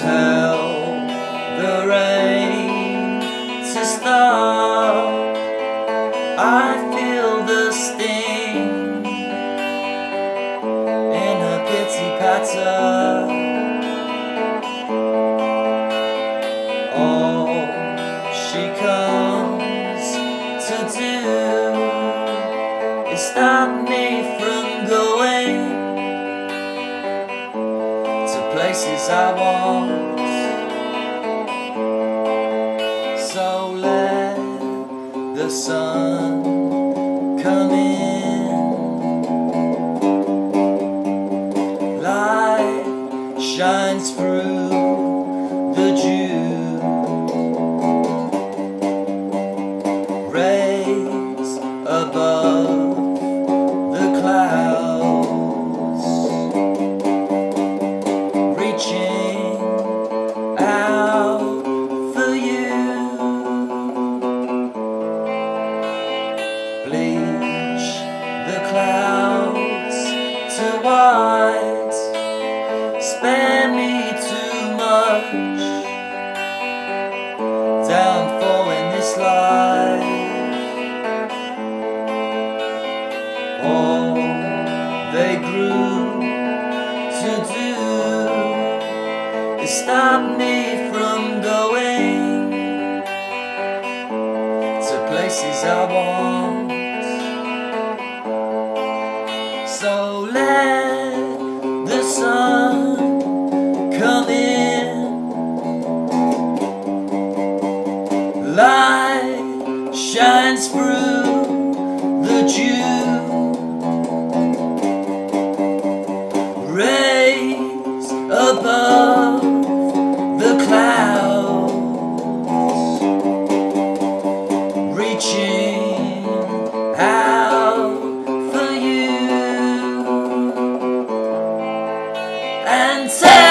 Tell the rain to stop. I feel the sting in her pity patter. All she comes to do is stop me from going to places I want. So let the sun come in. Light shines through the dew. Rays above the clouds, reaching out for you. Bleach the clouds to white. Spare me too much downfall in this life. All they grew to do is stop me from going to places I want. So let the sun come in. Light shines through the dew. Rays above the clouds, reaching out for you. And tell